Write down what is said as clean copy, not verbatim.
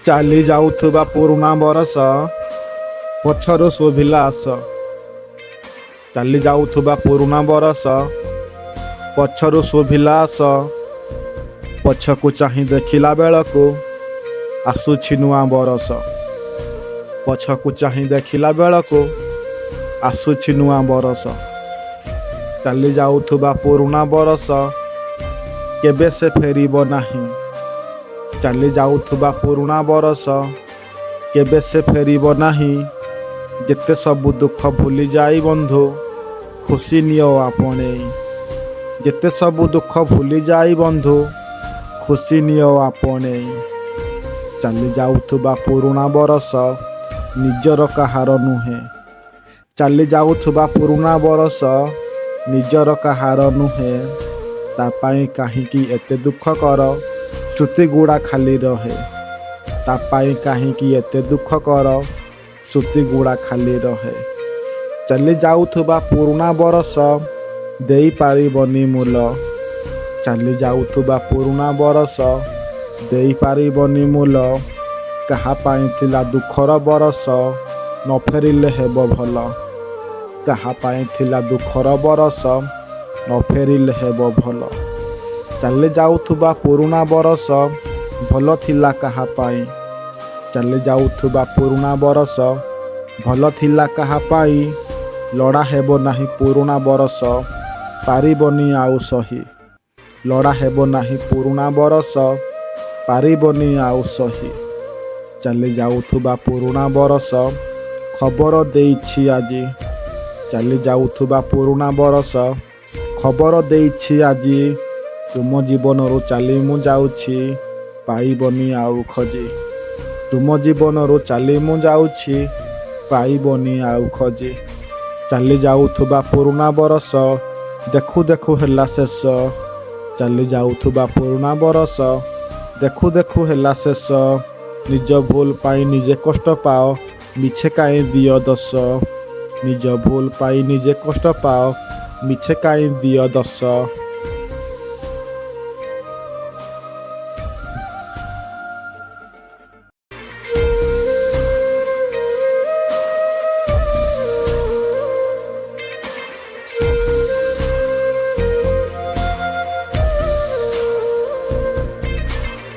ଚାଲି ଯାଉଥିବା ପୁରୁଣା ବରଷ ପଛରୁ ଶୋଭିଲା ଆସ। ଚାଲି ଯାଉଥିବା ପୁରୁଣା ବରଷ ପଛରୁ ଶୋଭିଲା ଆସ। ପଛକୁ ଚାହିଁ ଦେଖିଲା ବେଳକୁ ଆସୁଛି ନୂଆ ବରଷ। ପଛକୁ ଚାହିଁ ଦେଖିଲା ବେଳକୁ ଆସୁଛି ନୂଆ ବରଷ। ଚାଲି ଯାଉଥିବା ପୁରୁଣା ବରଷ କେବେ ସେ ଫେରିବ ନାହିଁ। ଚାଲି ଯାଉଥିବା ପୁରୁଣା ବରଷ କେବେ ସେ ଫେରିବ ନାହିଁ। ଯେତେ ସବୁ ଦୁଃଖ ଭୁଲି ଯାଇ ବନ୍ଧୁ ଖୁସି ନିଅ ଆପଣେଇ। ଯେତେ ସବୁ ଦୁଃଖ ଭୁଲି ଯାଇ ବନ୍ଧୁ ଖୁସି ନିଅ ଆପଣେଇ। ଚାଲି ଯାଉଥିବା ପୁରୁଣା ବରଷ ନିଜର କାହାର ନୁହେଁ। ଚାଲି ଯାଉଥିବା ପୁରୁଣା ବରଷ ନିଜର କାହାର ନୁହେଁ। ତା ପାଇଁ କାହିଁକି ଏତେ ଦୁଃଖ କର, ସ୍ମୃତି ଗୁଡ଼ା ଖାଲି ରହେ। ତା ପାଇଁ କାହିଁକି ଏତେ ଦୁଃଖ କର, ସ୍ମୃତି ଗୁଡ଼ା ଖାଲି ରହେ। ଚାଲି ଯାଉଥିବା ପୁରୁଣା ବରଷ ଦେଇପାରିବନି ମୂଲ। ଚାଲି ଯାଉଥିବା ପୁରୁଣା ବରଷ ଦେଇପାରିବନି ମୂଲ। କାହା ପାଇଁ ଥିଲା ଦୁଃଖର ବରଷ ନ ଫେରିଲେ ହେବ ଭଲ। କାହା ପାଇଁ ଥିଲା ଦୁଃଖର ବରଷ ନ ଫେରିଲେ ହେବ ଭଲ। ଚାଲି ଯାଉଥିବା ପୁରୁଣା ବରଷ ଭଲ ଥିଲା କାହା ପାଇଁ। ଚାଲି ଯାଉଥିବା ପୁରୁଣା ବରଷ ଭଲ ଥିଲା କାହା ପାଇଁ। ଲଢ଼ା ହେବ ନାହିଁ ପୁରୁଣା ବରଷ ପାରିବନି ଆଉ ସହି। ଲଢ଼ା ହେବ ନାହିଁ ପୁରୁଣା ବରଷ ପାରିବନି ଆଉ ସହି। ଚାଲି ଯାଉଥିବା ପୁରୁଣା ବରଷ ଖବର ଦେଇଛି ଆଜି। ଚାଲି ଯାଉଥିବା ପୁରୁଣା ବରଷ ଖବର ଦେଇଛି ଆଜି। ତୁମ ଜୀବନରୁ ଚାଲି ମୁଁ ଯାଉଛି ପାଇବନି ଆଉ ଖୋଜି। ତୁମ ଜୀବନରୁ ଚାଲି ମୁଁ ଯାଉଛି ପାଇବନି ଆଉ ଖୋଜି। ଚାଲି ଯାଉଥିବା ପୁରୁଣା ବରଷ ଦେଖୁ ଦେଖୁ ହେଲା ଶେଷ। ଚାଲି ଯାଉଥିବା ପୁରୁଣା ବରଷ ଦେଖୁ ଦେଖୁ ହେଲା ଶେଷ। ନିଜ ଭୁଲ ପାଇଁ ନିଜେ କଷ୍ଟ ପାଅ, ମିଛେ କାହିଁ ଦିଅ ଦୋଷ। ନିଜ ଭୁଲ ପାଇଁ ନିଜେ କଷ୍ଟ ପାଅ, ମିଛେ କାହିଁ ଦିଅ ଦୋଷ।